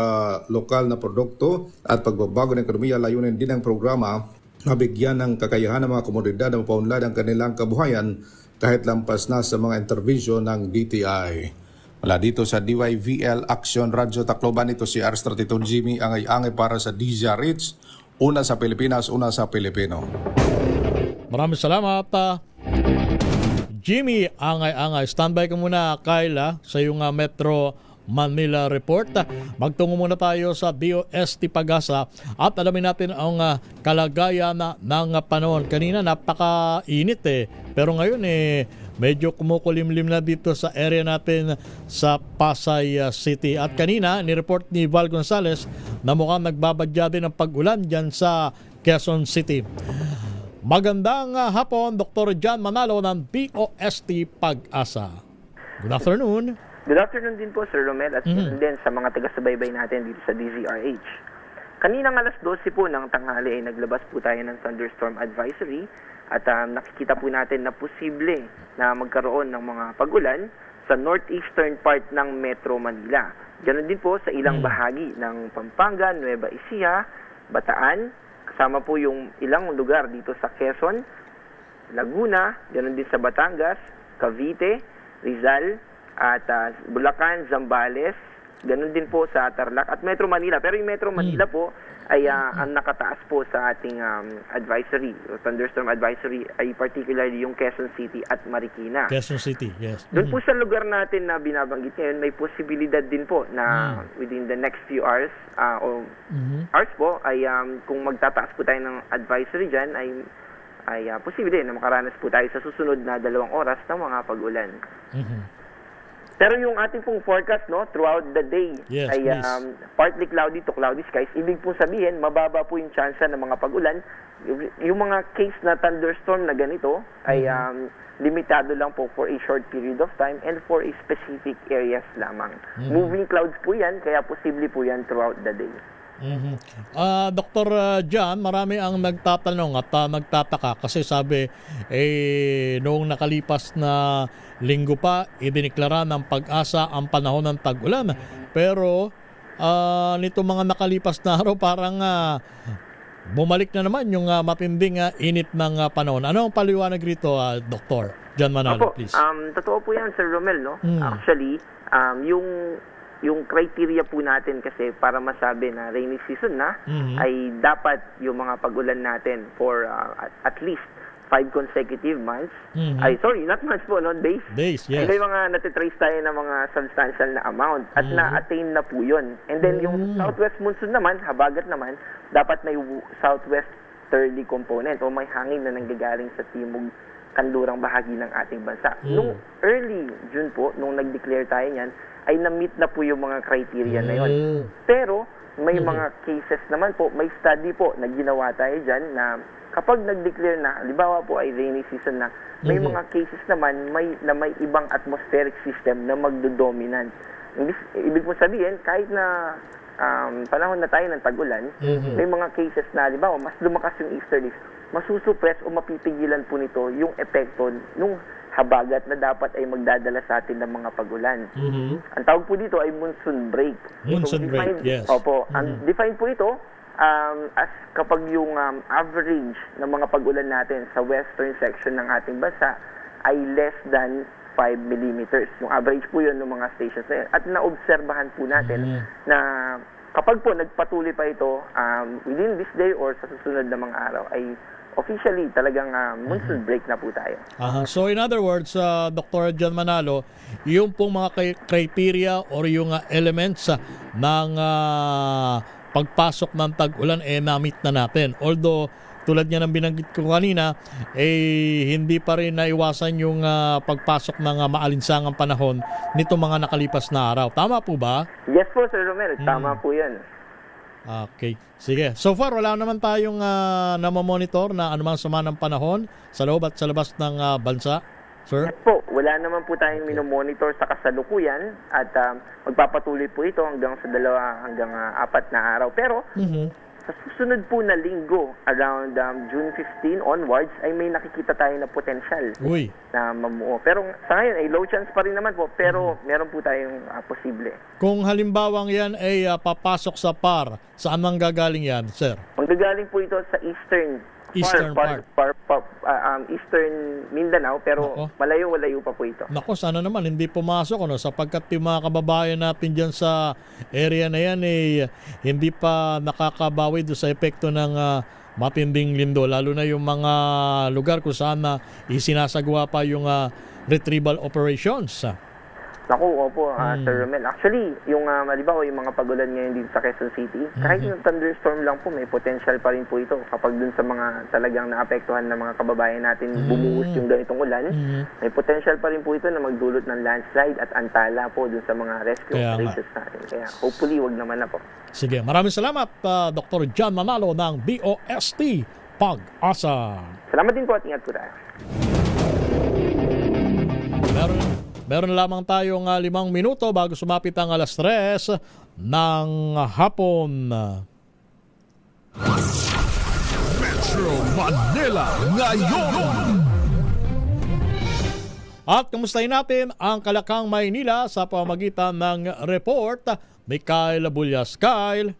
lokal na produkto at pagbabago ng ekonomiya, layunin din ng programa mabigyan ng kakayahan ng mga komunidad na mapaunlad ang kanilang kabuhayan kahit lampas na sa mga intervention ng DTI. Mula dito sa DYVL Action Radio Tacloban, ito si RH32 Jimmy Angay para sa DZRH, una sa Pilipinas, una sa Pilipino. Maraming salamat, Jimmy Angay. Standby ka muna, Kayla, sa iyong Metro Manila report. Magtungo muna tayo sa DOST Pag-asa at alamin natin ang kalagayan ng panahon. Kanina napakainit pero ngayon medyo kumukulimlim na dito sa area natin sa Pasay City. At kanina nireport ni Val Gonzales na mukhang nagbabadya din ng pag-ulan dyan sa Quezon City. Magandang hapon, Dr. John Manalo ng DOST Pag-asa. Good afternoon. Good afternoon din po, Sir Romel, at din sa mga taga-subaybay natin dito sa DZRH. Kaninang alas 12 po ng tanghali ay naglabas po tayo ng thunderstorm advisory at nakikita po natin na posible na magkaroon ng mga pag-ulan sa northeastern part ng Metro Manila. Ganon din po sa ilang bahagi ng Pampanga, Nueva Ecija, Bataan, kasama po yung ilang lugar dito sa Quezon, Laguna, ganon din sa Batangas, Cavite, Rizal, at Bulacan, Zambales, ganun din po sa Tarlac at Metro Manila. Pero yung Metro Manila po ay ang nakataas po sa ating advisory, thunderstorm advisory, ay particularly yung Quezon City at Marikina. Quezon City, yes. Doon po sa lugar natin na binabanggit ngayon, may posibilidad din po na within the next few hours hours po, ay kung magtataas po tayo ng advisory dyan, ay posible na makaranas po tayo sa susunod na 2 oras ng mga pag-ulan. Pero yung ating pong forecast throughout the day ay partly cloudy to cloudy skies. Ibig pong sabihin, mababa po yung chance ng mga pag-ulan. Yung mga case na thunderstorm na ganito ay limitado lang po for a short period of time and for a specific areas lamang. Moving clouds po yan, kaya posible po yan throughout the day. Dr. John, marami ang nagtatanong at nagtataka kasi sabi noong nakalipas na linggo pa idiniklara ng Pag-asa ang panahon ng tag-ulan, pero nito mga nakalipas na araw parang bumalik na naman yung matinding init ng panahon. Ano ang paliwanag rito, Dr. John Manalo, please? Totoo po yan, Sir Romel, Actually, yung criteria po natin kasi para masabi na rainy season na ay dapat yung mga pag-ulan natin for at least 5 consecutive months. Ay, sorry, not months po, days. Days, yes. May mga natitrace tayo ng mga substantial na amount at na-attain na po yun. And then yung southwest monsoon naman, habagat naman, dapat may southwesterly component o may hangin na nanggagaling sa timog kanlurang bahagi ng ating bansa. Nung early June po, nung nag-declare tayo niyan, ay na-meet na po yung mga criteria na yun. Pero may mga cases naman po, may study po na ginawa tayo dyan na kapag nag-declare na, halimbawa po ay rainy season na, may mga cases naman na may ibang atmospheric system na magdo-dominant. Ibig mo sabihin, kahit na panahon na tayo ng tag-ulan, may mga cases na, halimbawa, mas lumakas yung easterlies, masusuppress o mapipigilan po nito yung epekto nung habagat na dapat ay magdadala sa atin ng mga pagulan. Ang tawag po dito ay monsoon break. Monsoon break, yes. Opo. Ang define po ito as kapag yung average ng mga pagulan natin sa western section ng ating bansa ay less than 5 millimeters. Yung average po yun ng mga stations na yun. At naobserbahan po natin na kapag po nagpatuloy pa ito within this day or sa susunod na mga araw ay officially talagang monsoon break na po tayo. So in other words, Dr. John Manalo, yung pong mga criteria or yung elements ng pagpasok ng tag-ulan na-meet na natin. Although tulad niya ng binanggit ko kanina, hindi pa rin naiwasan yung pagpasok ng maalinsangang panahon nito mga nakalipas na araw. Tama po ba? Yes po, Sir Romel. Tama po yan. Okay. Sige. So far, wala naman tayong namamonitor na anumang sama ng panahon sa loob at sa labas ng bansa, sir? Yes po. Wala naman po tayong minomonitor sa kasalukuyan at magpapatuloy po ito hanggang sa 2 hanggang 4 na araw. Pero, sa susunod po na linggo, around June 15 onwards, ay may nakikita tayo na potential na mamuo. Pero sa ngayon, ay low chance pa rin naman po, pero meron po tayong posible. Kung halimbawang yan ay papasok sa PAR, saan mang gagaling yan, sir? Manggagaling po ito sa eastern Mindanao, pero malayo-malayo pa po ito. Nako, sana naman hindi pumasok sapagkat yung mga kababayan natin dyan sa area na yan hindi pa nakakabawi doon sa epekto ng matinding lindo, lalo na yung mga lugar kung saan isinasagawa pa yung retrieval operations. Naku, opo, Sir Romel. Actually, yung halimbawa yung mga pagulan ngayon dito sa Quezon City, kahit yung thunderstorm lang po, may potential pa rin po ito kapag dun sa mga talagang naapektuhan ng mga kababayan natin bumuhos yung ganitong ulan, may potential pa rin po ito na magdulot ng landslide at antala po dun sa mga rescue operations natin. Kaya hopefully, wag naman na po. Sige, maraming salamat, Dr. John Manalo ng BOST Pag-asa. Salamat din po at ingat po tayo. Meron lamang tayong 5 minuto bago sumapit ang 3:00 ng hapon. Metro Manila ngayon! At kamustahin natin ang Kalakang Maynila sa pamamagitan ng report ni Kyle Bullas. Kyle.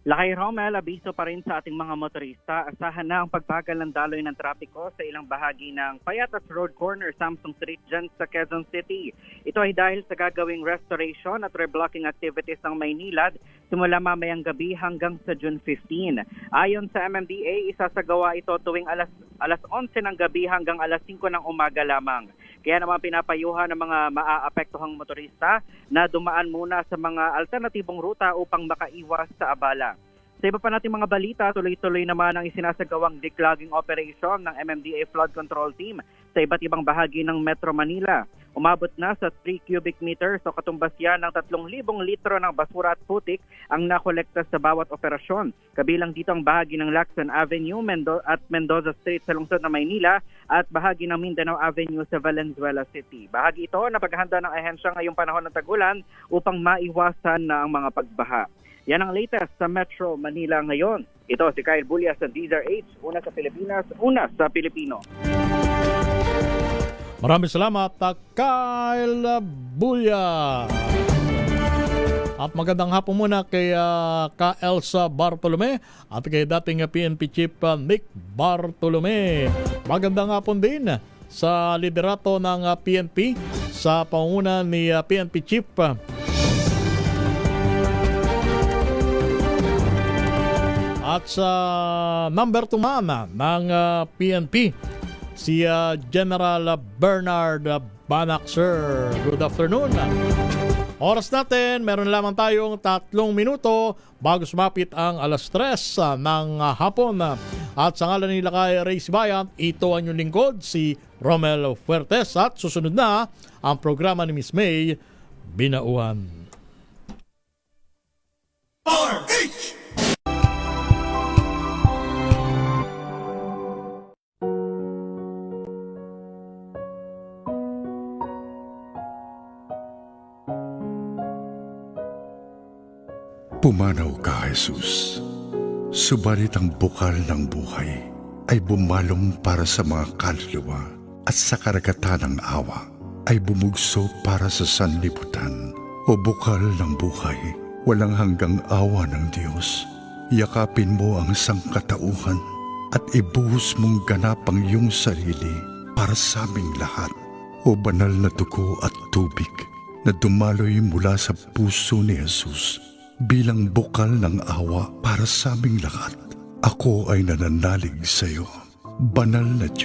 Lakay Romel, abiso pa rin sa ating mga motorista. Asahan na ang pagbagal ng daloy ng trapiko sa ilang bahagi ng Payatas Road Corner, Samsung Street dyan sa Quezon City. Ito ay dahil sa gagawing restoration at reblocking activities ng Maynilad simula mamayang gabi hanggang sa June 15. Ayon sa MMDA, isasagawa ito tuwing alas 11 ng gabi hanggang alas 5 ng umaga lamang. Kaya naman pinapayuhan ng mga maaapektuhang motorista na dumaan muna sa mga alternatibong ruta upang makaiwas sa abala. Sa iba pa nating mga balita, tuloy-tuloy naman ang isinasagawang declogging operation ng MMDA Flood Control Team sa iba't ibang bahagi ng Metro Manila. Umabot na sa 3 cubic meters o katumbas yan ng 3,000 litro ng basura at putik ang nakolekta sa bawat operasyon. Kabilang dito ang bahagi ng Lacson Avenue at Mendoza Street sa lungsod ng Maynila at bahagi ng Mindanao Avenue sa Valenzuela City. Bahagi ito na paghahanda ng ahensya ngayong panahon ng tag-ulan upang maiwasan na ang mga pagbaha. Yan ang latest sa Metro Manila ngayon. Ito si Kyle Bullas sa DZRH, una sa Pilipinas, una sa Pilipino. Maraming salamat, Kyle Bullas. At magandang hapon muna kay Ka Elsa Bartolome at kay dating PNP Chief Nick Bartolome. Magandang hapon din sa liderato ng PNP sa pangunguna ni PNP Chief at sa number 2 man ng PNP, si General Bernard Banak, sir. Good afternoon. Oras natin, meron lamang tayong 3 minuto bago sumapit ang 3:00 ng hapon. At sa ngalan nila kay Race Bayant, ito ang inyong lingkod, si Romel Fuertes. At susunod na ang programa ni Miss May Binauan. Pumanaw ka, Jesus. Subalit ang bukal ng buhay ay bumalong para sa mga kaluluwa at sa karagatan ng awa ay bumugso para sa sanlibutan. O bukal ng buhay, walang hanggang awa ng Diyos. Yakapin mo ang sangkatauhan at ibuhos mong ganap ang iyong sarili para sa aming lahat. O banal na dugo at tubig na dumaloy mula sa puso ni Jesus bilang bukal ng awa para sa aming lahat. Ako ay nananalig sa iyo, banal na Diyos.